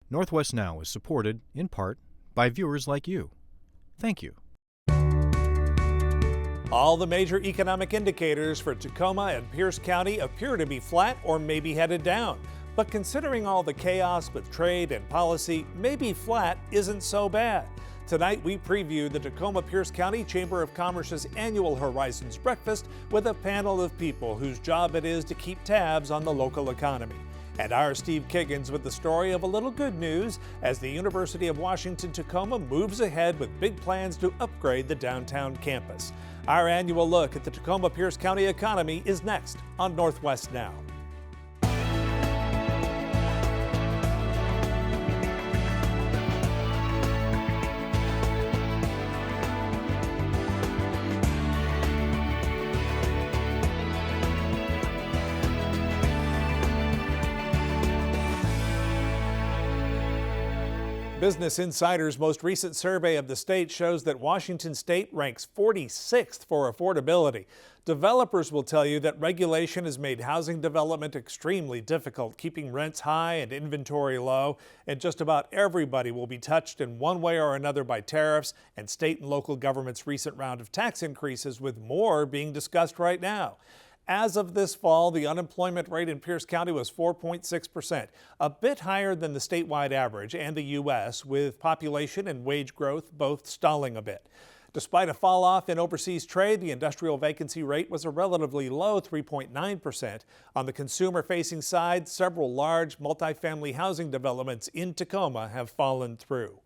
Northwest Now is supported, in part, by viewers like you. Thank you. All the major economic indicators for Tacoma and Pierce County appear to be flat or maybe headed down. But considering all the chaos with trade and policy, maybe flat isn't so bad. Tonight we preview the Tacoma-Pierce County Chamber of Commerce's annual Horizons Breakfast with a panel of people whose job it is to keep tabs on the local economy. And our Steve Kiggins with the story of a little good news as the University of Washington-Tacoma moves ahead with big plans to upgrade the downtown campus. Our annual look at the Tacoma-Pierce County economy is next on Northwest Now. Business Insider's most recent survey of the state shows that Washington State ranks 46th for affordability. Developers will tell you that regulation has made housing development extremely difficult, keeping rents high and inventory low, and just about everybody will be touched in one way or another by tariffs and state and local government's recent round of tax increases, with more being discussed right now. As of this fall, the unemployment rate in Pierce County was 4.6%, a bit higher than the statewide average and the U.S., with population and wage growth both stalling a bit. Despite a fall off in overseas trade, the industrial vacancy rate was a relatively low 3.9%. On the consumer-facing side, several large multifamily housing developments in Tacoma have fallen through.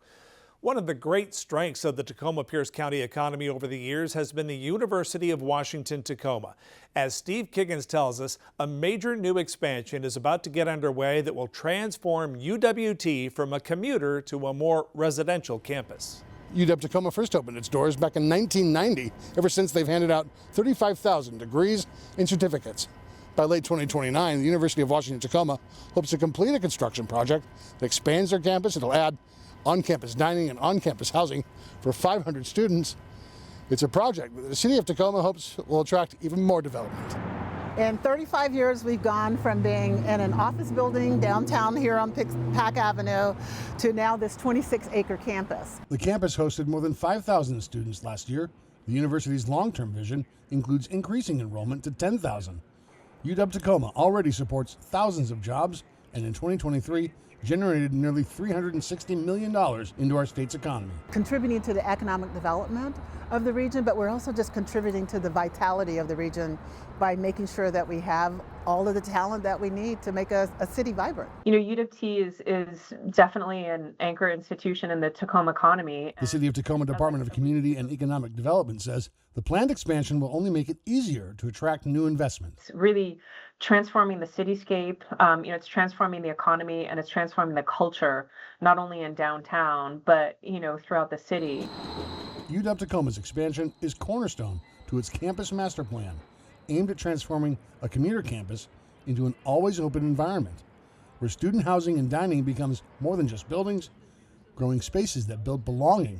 One of the great strengths of the Tacoma-Pierce County economy over the years has been the University of Washington-Tacoma. As Steve Kiggins tells us, a major new expansion is about to get underway that will transform UWT from a commuter to a more residential campus. UW-Tacoma first opened its doors back in 1990. Ever since, they've handed out 35,000 degrees and certificates. By late 2029, the University of Washington-Tacoma hopes to complete a construction project that expands their campus. It'll add on-campus dining and on-campus housing for 500 students. It's a project that the city of Tacoma hopes will attract even more development. In 35 years, we've gone from being in an office building downtown here on Pack Avenue to now this 26-acre campus. The campus hosted more than 5,000 students last year. The university's long-term vision includes increasing enrollment to 10,000. UW-Tacoma already supports thousands of jobs, and in 2023, generated nearly $360 million into our state's economy. Contributing to the economic development of the region, but we're also just contributing to the vitality of the region by making sure that we have all of the talent that we need to make a city vibrant. You know, UWT is definitely an anchor institution in the Tacoma economy. The City of Tacoma Department of Community and Economic Development says the planned expansion will only make it easier to attract new investments. It's really transforming the cityscape, it's transforming the economy, and it's transforming the culture, not only in downtown, but, throughout the city. UW-Tacoma's expansion is cornerstone to its campus master plan, aimed at transforming a commuter campus into an always open environment, where student housing and dining becomes more than just buildings, growing spaces that build belonging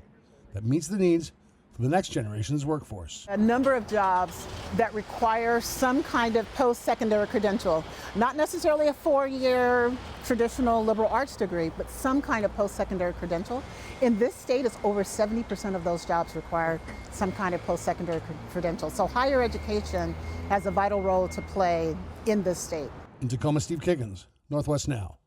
that meets the needs for the next generation's workforce. A number of jobs that require some kind of post-secondary credential, not necessarily a 4-year traditional liberal arts degree, but some kind of post-secondary credential. In this state, it's over 70% of those jobs require some kind of post-secondary credential. So higher education has a vital role to play in this state. In Tacoma, Steve Kiggins, Northwest Now.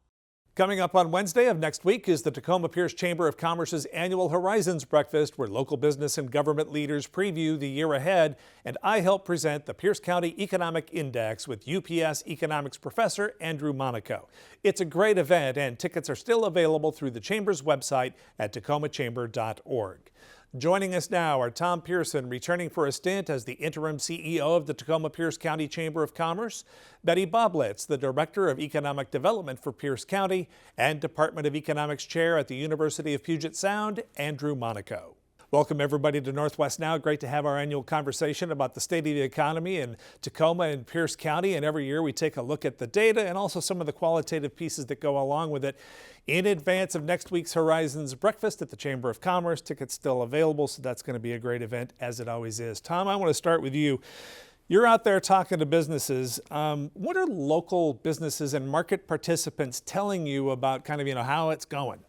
Coming up on Wednesday of next week is the Tacoma-Pierce Chamber of Commerce's annual Horizons Breakfast, where local business and government leaders preview the year ahead, and I help present the Pierce County Economic Index with UPS economics professor Andrew Monaco. It's a great event, and tickets are still available through the Chamber's website at tacomachamber.org. Joining us now are Tom Pearson, returning for a stint as the interim CEO of the Tacoma-Pierce County Chamber of Commerce, Betty Boblitz, the Director of Economic Development for Pierce County, and Department of Economics Chair at the University of Puget Sound, Andrew Monaco. Welcome everybody to Northwest Now. Great to have our annual conversation about the state of the economy in Tacoma and Pierce County. And every year we take a look at the data and also some of the qualitative pieces that go along with it. In advance of next week's Horizons Breakfast at the Chamber of Commerce, tickets still available, so that's going to be a great event, as it always is. Tom, I want to start with you. You're out there talking to businesses. What are local businesses and market participants telling you about kind of, how it's going?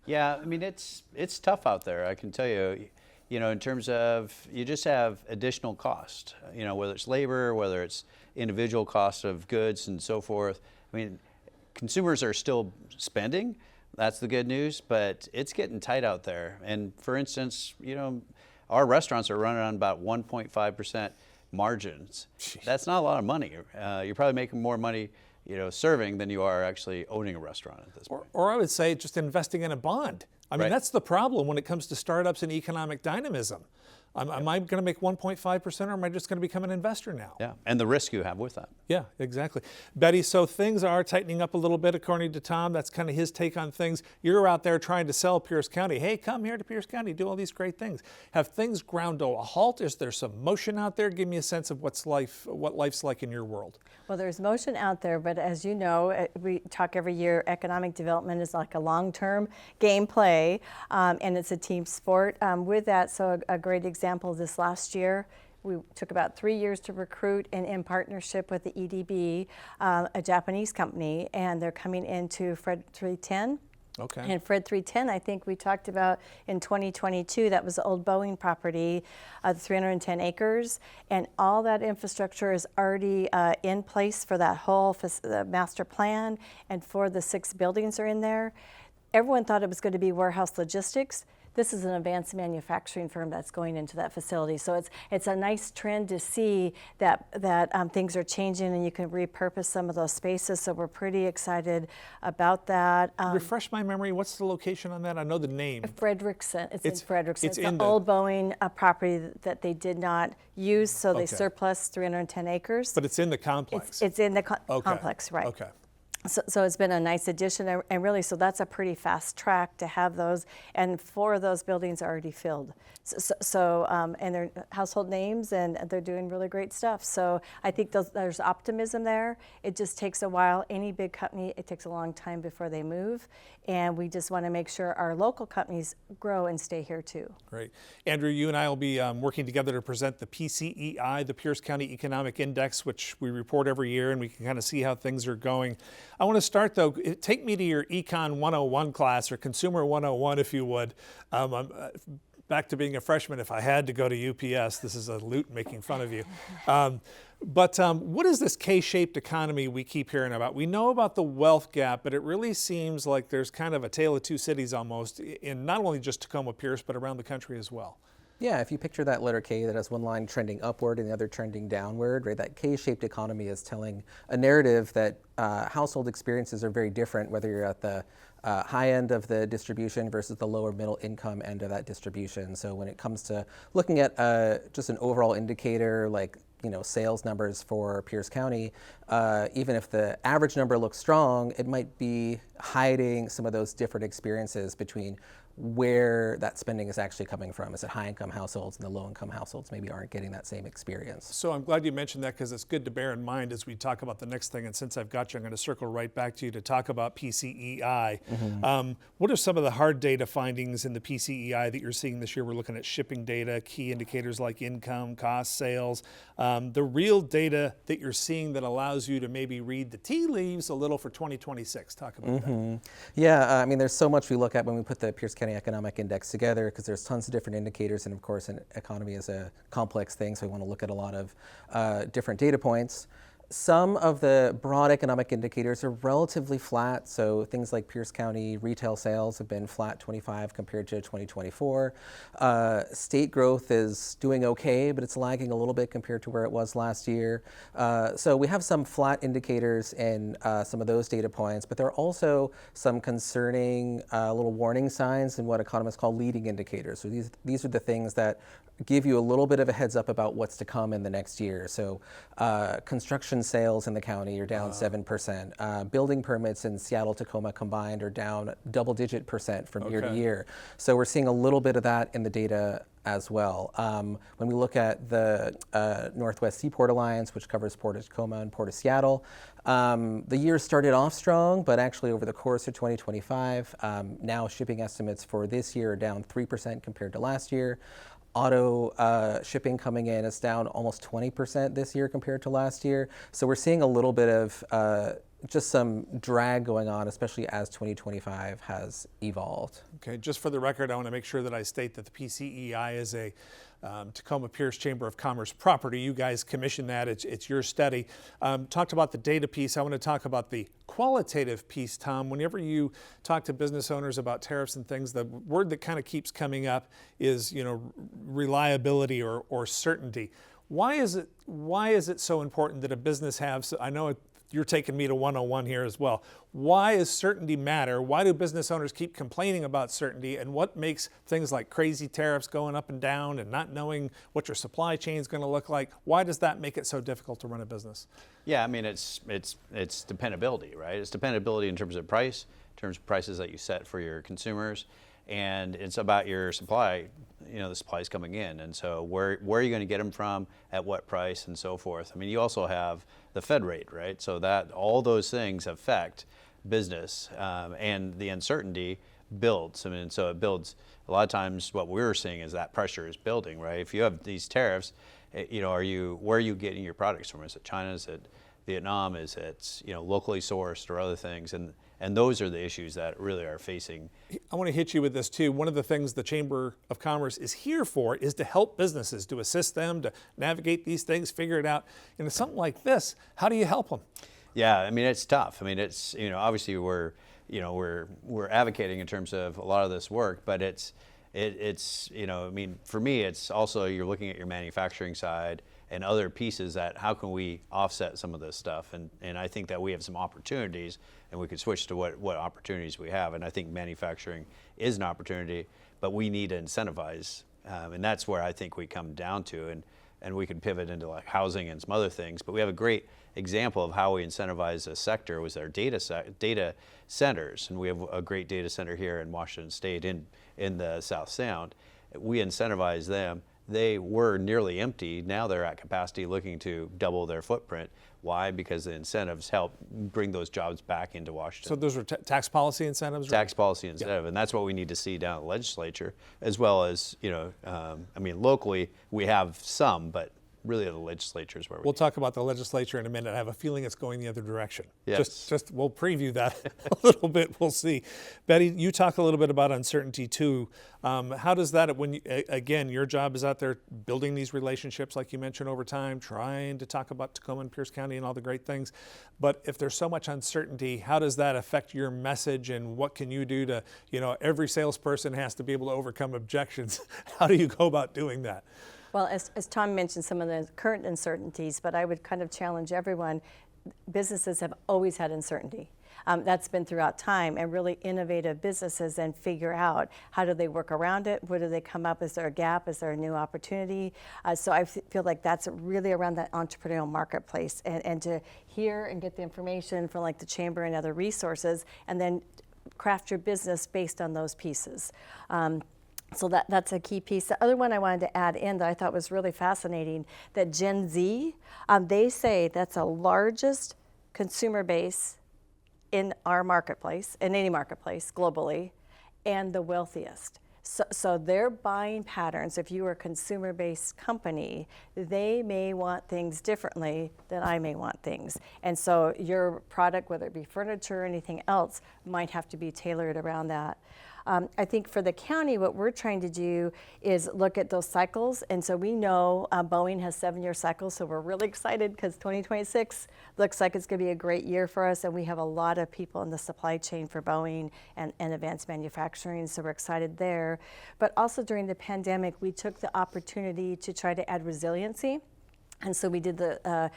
Yeah, I mean, it's tough out there, I can tell you. In terms of, you just have additional cost, whether it's labor, whether it's individual cost of goods and so forth. I mean, consumers are still spending. That's the good news, but it's getting tight out there. And for instance, our restaurants are running on about 1.5% margins. Jeez. That's not a lot of money. You're probably making more money, serving than you are actually owning a restaurant at this point. Or I would say just investing in a bond. I mean, Right. That's the problem when it comes to startups and economic dynamism. Am I going to make 1.5% or am I just going to become an investor now? Yeah, and the risk you have with that. Yeah, exactly. Betty, so things are tightening up a little bit according to Tom. That's kind of his take on things. You're out there trying to sell Pierce County. Hey, come here to Pierce County, do all these great things. Have things ground to a halt? Is there some motion out there? Give me a sense of what life's like in your world. Well, there's motion out there, but as you know, we talk every year, economic development is like a long-term game play, and it's a team sport. With that, so a great example this last year, we took about 3 years to recruit, and in partnership with the EDB, a Japanese company, and they're coming into Fred 310. Okay. And Fred 310, I think we talked about in 2022, that was the old Boeing property, 310 acres, and all that infrastructure is already in place for that whole master plan, and for the 6 buildings are in there. Everyone thought it was going to be warehouse logistics. This is an advanced manufacturing firm that's going into that facility. So it's a nice trend to see that things are changing and you can repurpose some of those spaces. So we're pretty excited about that. Refresh my memory. What's the location on that? I know the name. Frederickson. It's in Frederickson. It's It's in the old Boeing property that they did not use, so they Okay. surplus 310 acres. But it's in the complex. It's in the Okay. complex, right? Okay. So it's been a nice addition, and really, so that's a pretty fast track to have those, and 4 of those buildings are already filled. And they're household names, and they're doing really great stuff. So I think there's optimism there. It just takes a while. Any big company, it takes a long time before they move, and we just want to make sure our local companies grow and stay here too. Great. Andrew, you and I will be working together to present the PCEI, the Pierce County Economic Index, which we report every year, and we can kind of see how things are going. I want to start, though, take me to your Econ 101 class, or Consumer 101, if you would. Back to being a freshman, if I had to go to UPS. This is a loot making fun of you. But what is this K-shaped economy we keep hearing about? We know about the wealth gap, but it really seems like there's kind of a tale of two cities almost, in not only just Tacoma-Pierce, but around the country as well. Yeah, if you picture that letter K that has one line trending upward and the other trending downward, right? That K-shaped economy is telling a narrative that household experiences are very different, whether you're at the high end of the distribution versus the lower middle income end of that distribution. So when it comes to looking at just an overall indicator like sales numbers for Pierce County, even if the average number looks strong, it might be hiding some of those different experiences between where that spending is actually coming from. Is it high-income households, and the low-income households maybe aren't getting that same experience? So I'm glad you mentioned that, because it's good to bear in mind as we talk about the next thing. And since I've got you, I'm going to circle right back to you to talk about PCEI. Mm-hmm. What are some of the hard data findings in the PCEI that you're seeing this year? We're looking at shipping data, key indicators like income, cost, sales, the real data that you're seeing that allows you to maybe read the tea leaves a little for 2026. Talk about that. Yeah, I mean, there's so much we look at when we put the Pierce County Economic Index together, because there's tons of different indicators, and of course an economy is a complex thing, so we want to look at a lot of different data points. Some of the broad economic indicators are relatively flat, so things like Pierce County retail sales have been flat 25 compared to 2024. State growth is doing okay, but it's lagging a little bit compared to where it was last year. So we have some flat indicators in some of those data points, but there are also some concerning little warning signs in what economists call leading indicators. So these are the things that give you a little bit of a heads up about what's to come in the next year. So construction sales in the county are down 7%. Building permits in Seattle, Tacoma combined are down double-digit % from year to year. So we're seeing a little bit of that in the data as well. When we look at the Northwest Seaport Alliance, which covers Port of Tacoma and Port of Seattle, the year started off strong, but actually over the course of 2025, now shipping estimates for this year are down 3% compared to last year. Auto shipping coming in is down almost 20% this year compared to last year. So we're seeing a little bit of just some drag going on, especially as 2025 has evolved. Okay, just for the record, I want to make sure that I state that the PCEI is a Tacoma-Pierce Chamber of Commerce property. You guys commissioned that. It's your study. Talked about the data piece. I want to talk about the qualitative piece, Tom. Whenever you talk to business owners about tariffs and things, the word that kind of keeps coming up is, reliability or certainty. Why is it so important that a business have? I know you're taking me to 101 here as well. Why does certainty matter? Why do business owners keep complaining about certainty? And what makes things like crazy tariffs going up and down and not knowing what your supply chain is going to look like? Why does that make it so difficult to run a business? Yeah, I mean, it's dependability, right? It's dependability in terms of price, in terms of prices that you set for your consumers, and it's about your supply. The supply is coming in, and so where are you going to get them from, at what price, and so forth. I mean, you also have the Fed rate, right? So that all those things affect business, and the uncertainty builds. I mean, so it builds. A lot of times, what we're seeing is that pressure is building, right? If you have these tariffs, where are you getting your products from? Is it China? Is it Vietnam? Is it locally sourced or other things? And those are the issues that really are facing. I want to hit you with this too. One of the things the Chamber of Commerce is here for is to help businesses, to assist them, to navigate these things, figure it out. And something like this, how do you help them? Yeah, I mean, it's tough. I mean, it's, obviously we're advocating in terms of a lot of this work, but it's, I mean, for me, it's also you're looking at your manufacturing side and other pieces that how can we offset some of this stuff? And I think that we have some opportunities, and we could switch to what opportunities we have. And I think manufacturing is an opportunity, but we need to incentivize. And that's where I think we come down to, and we can pivot into like housing and some other things. But we have a great example of how we incentivize a sector was our data centers. And we have a great data center here in Washington State in the South Sound. We incentivize them. They were nearly empty. Now they're at capacity, looking to double their footprint. Why? Because the incentives help bring those jobs back into Washington. So those are tax policy incentives? Tax policy incentive, and that's what we need to see down at the legislature, as well as, I mean, locally we have some, but really the legislature is where we'll talk about the legislature in a minute. I have a feeling it's going the other direction. Yes. Just we'll preview that a little bit. We'll see. Betty, you talk a little bit about uncertainty too. How does that, again, your job is out there building these relationships, like you mentioned, over time, trying to talk about Tacoma and Pierce County and all the great things. But if there's so much uncertainty, how does that affect your message, and what can you do to, every salesperson has to be able to overcome objections. How do you go about doing that? Well, as Tom mentioned some of the current uncertainties, but I would kind of challenge everyone. Businesses have always had uncertainty. That's been throughout time, and really innovative businesses then figure out how do they work around it, where do they come up, is there a gap, is there a new opportunity? So I feel like that's really around that entrepreneurial marketplace, and to hear and get the information from like the Chamber and other resources, and then craft your business based on those pieces. So that's a key piece. The other one I wanted to add in that I thought was really fascinating, that Gen Z, they say that's the largest consumer base in our marketplace, in any marketplace globally, and the wealthiest. So their buying patterns, if you are a consumer-based company, they may want things differently than I may want things. And so your product, whether it be furniture or anything else, might have to be tailored around that. I think for the county, what we're trying to do is look at those cycles. And so we know Boeing has 7-year cycles, so we're really excited because 2026 looks like it's going to be a great year for us. And we have a lot of people in the supply chain for Boeing and advanced manufacturing, so we're excited there. But also during the pandemic, we took the opportunity to try to add resiliency. And so we did the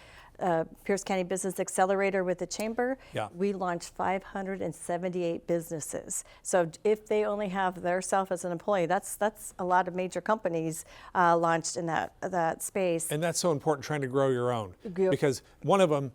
Pierce County Business Accelerator with the Chamber. Yeah. We launched 578 businesses. So if they only have their self as an employee, that's a lot of major companies launched in that space. And that's so important, trying to grow your own. Because one of them,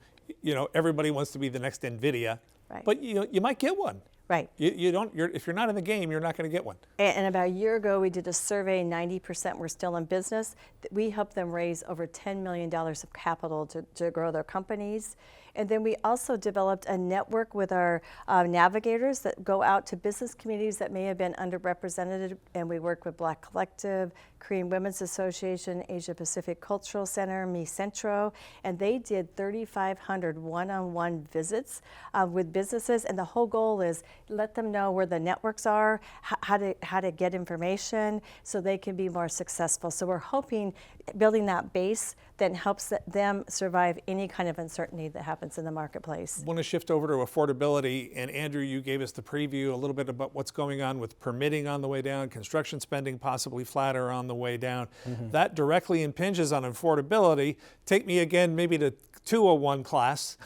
everybody wants to be the next NVIDIA, right. But you might get one. Right. If you're not in the game, you're not going to get one. And about a year ago, we did a survey, 90% were still in business. We helped them raise over $10 million of capital to grow their companies. And then we also developed a network with our navigators that go out to business communities that may have been underrepresented, and we work with Black Collective, Korean Women's Association, Asia Pacific Cultural Center, Mi Centro, and they did 3,500 one-on-one visits with businesses, and the whole goal is let them know where the networks are, how to get information so they can be more successful. So we're hoping building that base then helps them survive any kind of uncertainty that happens in the marketplace. I want to shift over to affordability, and Andrew, you gave us the preview a little bit about what's going on with permitting on the way down, construction spending possibly flatter on the way down. That directly impinges on affordability. Take me again maybe to 201 class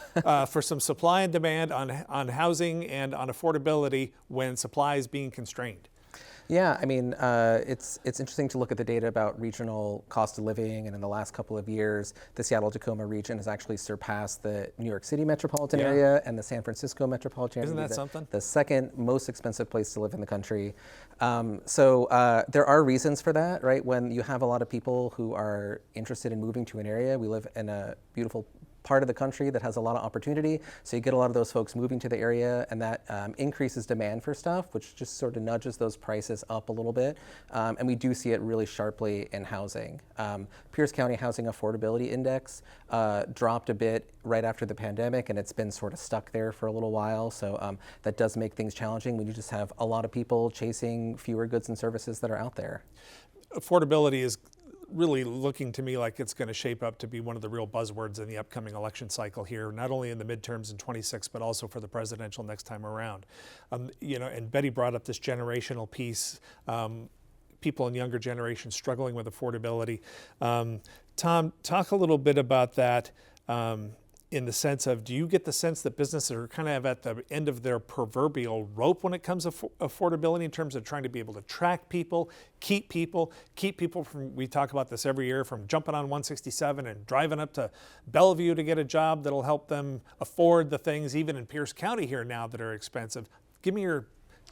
for some supply and demand on housing and on affordability when supply is being constrained. Yeah, I mean, it's interesting to look at the data about regional cost of living, and in the last couple of years, the Seattle-Tacoma region has actually surpassed the New York City metropolitan area and the San Francisco metropolitan area. Isn't that something? The second most expensive place to live in the country. So there are reasons for that, right? When you have a lot of people who are interested in moving to an area, we live in a beautiful part of the country that has a lot of opportunity. So you get a lot of those folks moving to the area, and that increases demand for stuff, which just sort of nudges those prices up a little bit. And we do see it really sharply in housing. Pierce County Housing Affordability Index dropped a bit right after the pandemic, and it's been sort of stuck there for a little while. So that does make things challenging when you just have a lot of people chasing fewer goods and services that are out there. Affordability is really looking to me like it's going to shape up to be one of the real buzzwords in the upcoming election cycle here, not only in the midterms in 26, but also for the presidential next time around. You know, and Betty brought up this generational piece, people in younger generations struggling with affordability. Tom, talk a little bit about that in the sense of, do you get the sense that businesses are kind of at the end of their proverbial rope when it comes to affordability in terms of trying to be able to attract people, keep people from, we talk about this every year, from jumping on 167 and driving up to Bellevue to get a job that'll help them afford the things even in Pierce County here now that are expensive. Give me your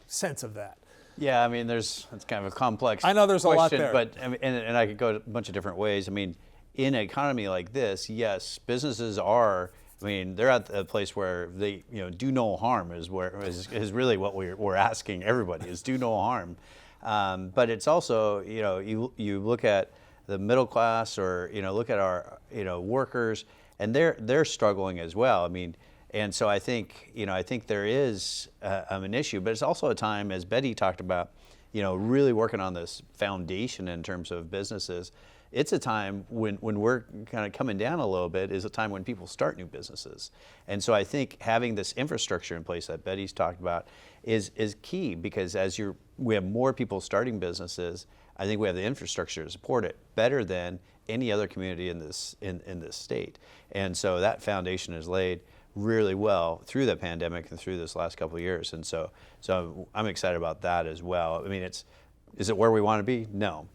sense of that. Yeah, I mean, it's kind of a complex I know there's question, a lot there. But, and I could go a bunch of different ways. I mean, in an economy like this, yes, businesses are, I mean, they're at a place where they, do no harm is really what we're asking everybody is do no harm. But it's also, you look at the middle class or, look at our, workers, and they're struggling as well. I mean, and so I think there is an issue, but it's also a time, as Betty talked about, really working on this foundation in terms of businesses. It's a time when we're kind of coming down a little bit is a time when people start new businesses. And so I think having this infrastructure in place that Betty's talked about is key, because we have more people starting businesses, I think we have the infrastructure to support it better than any other community in this state. And so that foundation is laid really well through the pandemic and through this last couple of years. And so I'm excited about that as well. I mean, is it where we want to be? No.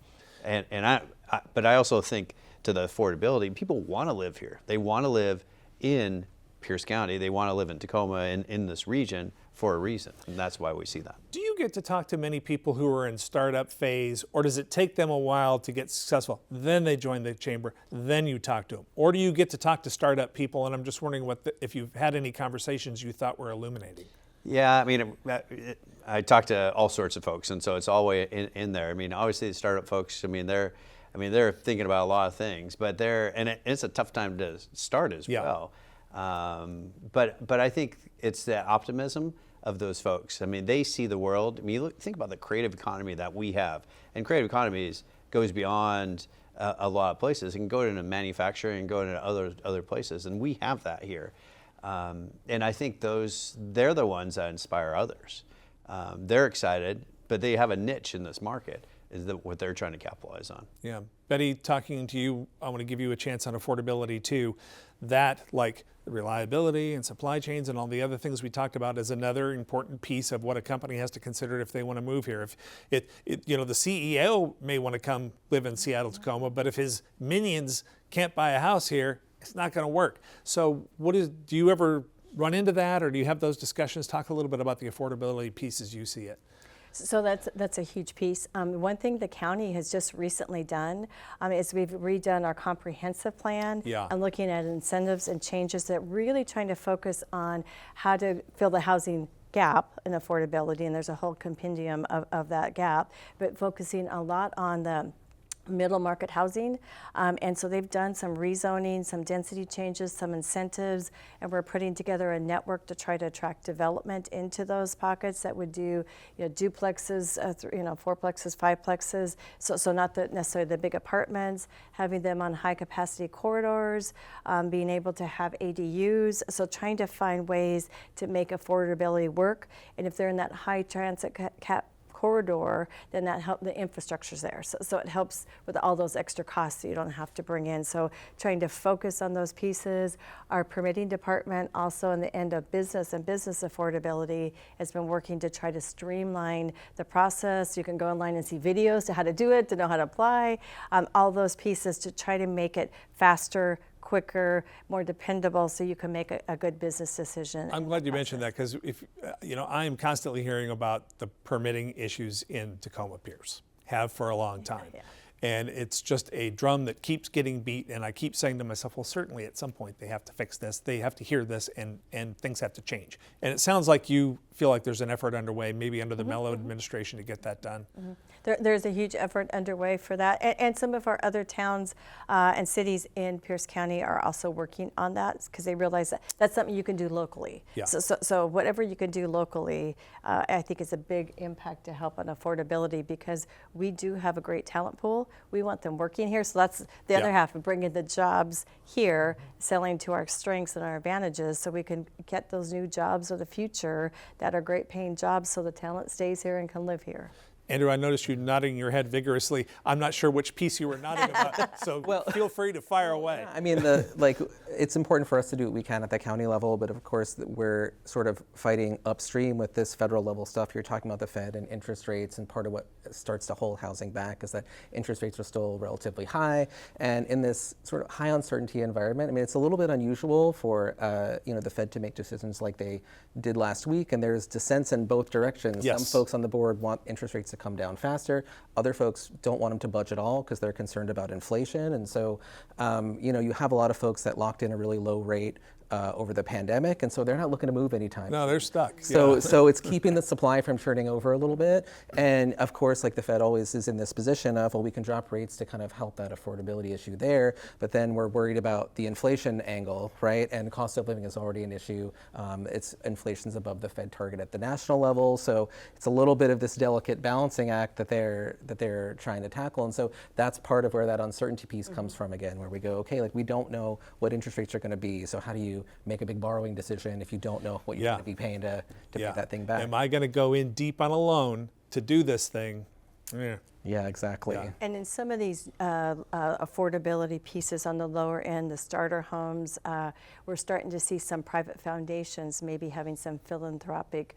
But I also think to the affordability, people want to live here. They want to live in Pierce County. They want to live in Tacoma in this region for a reason, and that's why we see that. Do you get to talk to many people who are in startup phase, or does it take them a while to get successful? Then they join the chamber, then you talk to them. Or do you get to talk to startup people, and I'm just wondering if you've had any conversations you thought were illuminating? Yeah, I mean, I talk to all sorts of folks, and so it's all the way in there. I mean, obviously the startup folks, they're thinking about a lot of things, but it's a tough time to start as well. But I think it's the optimism of those folks. I mean, they see the world. I mean, think about the creative economy that we have, and creative economies goes beyond a lot of places. It can go into manufacturing and go into other places, and we have that here. And I think they're the ones that inspire others. They're excited, but they have a niche in this market, is what they're trying to capitalize on. Yeah. Betty, talking to you, I want to give you a chance on affordability too. That, like reliability and supply chains and all the other things we talked about, is another important piece of what a company has to consider if they want to move here. If the CEO may want to come live in Seattle-Tacoma, but if his minions can't buy a house here, it's not going to work. So do you ever run into that, or do you have those discussions? Talk a little bit about the affordability piece as you see it. So that's a huge piece. One thing the county has just recently done is we've redone our comprehensive plan and looking at incentives and changes that really trying to focus on how to fill the housing gap in affordability, and there's a whole compendium of that gap, but focusing a lot on the middle market housing. And so they've done some rezoning, some density changes, some incentives, and we're putting together a network to try to attract development into those pockets that would do duplexes, fourplexes, fiveplexes. So not necessarily the big apartments, having them on high capacity corridors, being able to have ADUs. So trying to find ways to make affordability work. And if they're in that high transit corridor, then that the infrastructure's there. So it helps with all those extra costs that you don't have to bring in. So trying to focus on those pieces. Our permitting department also in the end of business and business affordability has been working to try to streamline the process. You can go online and see videos to how to do it, to know how to apply, all those pieces to try to make it faster, quicker, more dependable, so you can make a good business decision. I'm glad you mentioned that, because if I am constantly hearing about the permitting issues in Tacoma-Pierce, have for a long time. And it's just a drum that keeps getting beat, and I keep saying to myself, well, certainly at some point they have to fix this, they have to hear this, and things have to change. And it sounds like you feel like there's an effort underway, maybe under the Mello administration, to get that done. There's a huge effort underway for that, and some of our other towns and cities in Pierce County are also working on that, because they realize that that's something you can do locally. So whatever you can do locally, I think is a big impact to help on affordability, because we do have a great talent pool. We want them working here, so that's the other half of bringing the jobs here, selling to our strengths and our advantages, so we can get those new jobs of the future that are great paying jobs, so the talent stays here and can live here. Andrew, I noticed you nodding your head vigorously. I'm not sure which piece you were nodding about, so feel free to fire away. I mean, it's important for us to do what we can at the county level, but of course we're sort of fighting upstream with this federal level stuff. You're talking about the Fed and interest rates, and part of what starts to hold housing back is that interest rates are still relatively high. And in this sort of high uncertainty environment, I mean, it's a little bit unusual for the Fed to make decisions like they did last week, and there's dissents in both directions. Some folks on the board want interest rates to come down faster. Other folks don't want them to budge at all because they're concerned about inflation. And so, you have a lot of folks that locked in a really low rate over the pandemic, and so they're not looking to move anytime. No, they're stuck. So it's keeping the supply from turning over a little bit. And of course, like the Fed always is in this position of, well, we can drop rates to kind of help that affordability issue there, but then we're worried about the inflation angle, right? And cost of living is already an issue. Inflation's above the Fed target at the national level, so it's a little bit of this delicate balancing act that they're trying to tackle. And so that's part of where that uncertainty piece comes from again, where we go, okay, like we don't know what interest rates are going to be, so how do you make a big borrowing decision if you don't know what you're going to be paying to pay that thing back? Am I going to go in deep on a loan to do this thing? Yeah, exactly. And in some of these affordability pieces on the lower end, the starter homes, we're starting to see some private foundations maybe having some philanthropic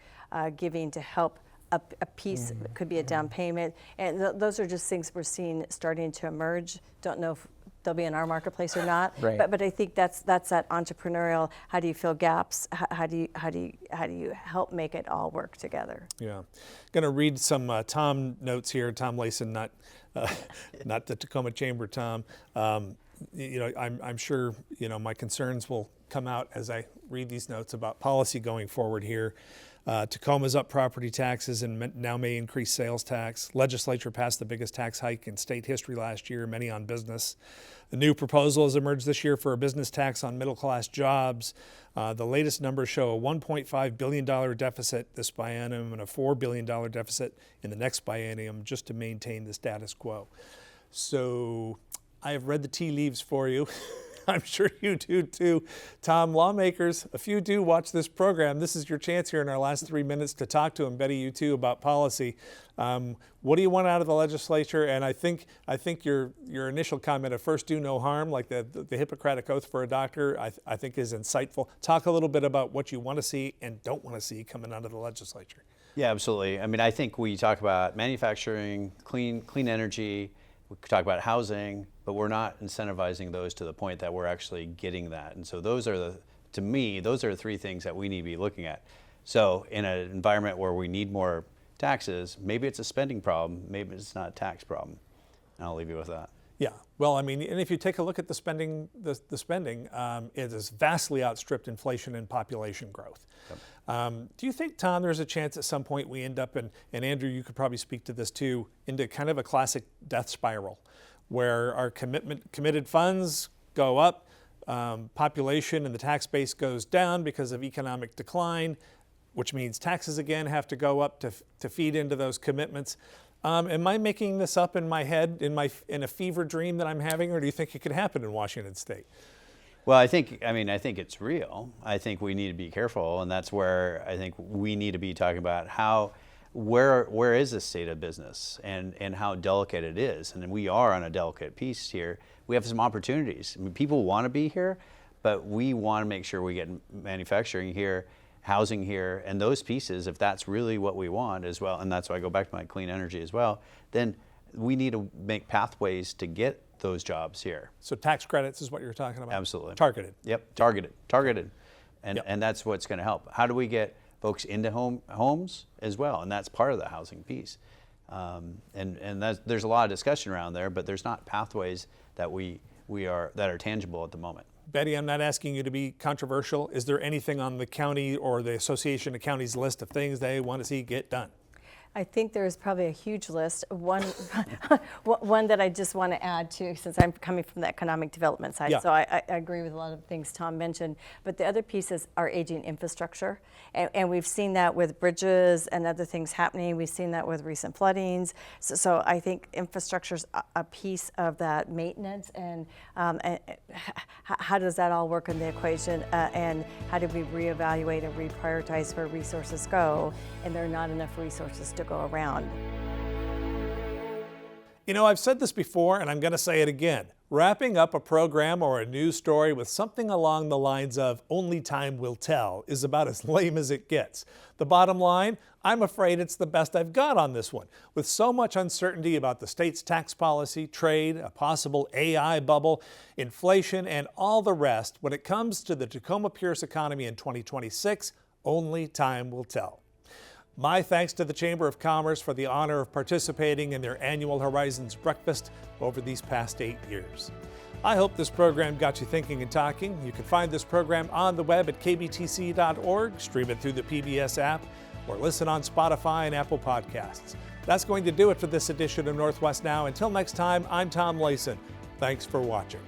giving to help a piece. Could be a down payment, and those are just things we're seeing starting to emerge. Don't know if they'll be in our marketplace or not, but I think that's that entrepreneurial. How do you fill gaps? How do you help make it all work together? Yeah, going to read some Tom notes here. Tom Layson, not the Tacoma Chamber. Tom, I'm sure my concerns will come out as I read these notes about policy going forward here. Tacoma's up property taxes and now may increase sales tax. Legislature passed the biggest tax hike in state history last year, many on business. The new proposal has emerged this year for a business tax on middle-class jobs. The latest numbers show a $1.5 billion deficit this biennium and a $4 billion deficit in the next biennium just to maintain the status quo. So I have read the tea leaves for you. I'm sure you do too. Tom, lawmakers, if you do watch this program, this is your chance here in our last 3 minutes to talk to them. Betty, you too, about policy. What do you want out of the legislature? And I think your initial comment of first do no harm, like the Hippocratic Oath for a doctor, I think is insightful. Talk a little bit about what you want to see and don't want to see coming out of the legislature. Yeah, absolutely. I mean, I think we talk about manufacturing, clean energy, we talk about housing, but we're not incentivizing those to the point that we're actually getting that. And so those are to me, those are three things that we need to be looking at. So in an environment where we need more taxes. Maybe it's a spending problem, maybe it's not a tax problem. And I'll leave you with that. Yeah, well, I mean, and if you take a look at the spending, it has vastly outstripped inflation and population growth. Yep. Do you think, Tom, there's a chance at some point we end up, and Andrew, you could probably speak to this too, into kind of a classic death spiral, where our committed funds go up, population and the tax base goes down because of economic decline, which means taxes again have to go up to feed into those commitments. Am I making this up in my head, in a fever dream that I'm having, or do you think it could happen in Washington State? Well, I think it's real. I think we need to be careful, and that's where I think we need to be talking about where is the state of business and how delicate it is. And we are on a delicate piece here. We have some opportunities. I mean, people want to be here, but we want to make sure we get manufacturing here, housing here, and those pieces, if that's really what we want as well, and that's why I go back to my clean energy as well, then we need to make pathways to get those jobs here. So tax credits is what you're talking about? Absolutely. Targeted. Yep, targeted. And Yep. and that's what's going to help. How do we get folks into homes as well? And that's part of the housing piece. There's a lot of discussion around there, but there's not pathways that that are tangible at the moment. Betty, I'm not asking you to be controversial. Is there anything on the county or the Association of Counties list of things they want to see get done? I think there's probably a huge list. One that I just want to add to, since I'm coming from the economic development side, Yeah. so I agree with a lot of things Tom mentioned. But the other piece is our aging infrastructure. And we've seen that with bridges and other things happening. We've seen that with recent floodings. So I think infrastructure's a piece of that maintenance. And how does that all work in the equation? And how do we reevaluate and reprioritize where resources go? And there are not enough resources to go around. You know, I've said this before, and I'm going to say it again. Wrapping up a program or a news story with something along the lines of "only time will tell" is about as lame as it gets. The bottom line, I'm afraid it's the best I've got on this one. With so much uncertainty about the state's tax policy, trade, a possible AI bubble, inflation, and all the rest, when it comes to the Tacoma-Pierce economy in 2026, only time will tell. My thanks to the Chamber of Commerce for the honor of participating in their annual Horizons Breakfast over these past 8 years. I hope this program got you thinking and talking. You can find this program on the web at kbtc.org, stream it through the PBS app, or listen on Spotify and Apple Podcasts. That's going to do it for this edition of Northwest Now. Until next time, I'm Tom Layson. Thanks for watching.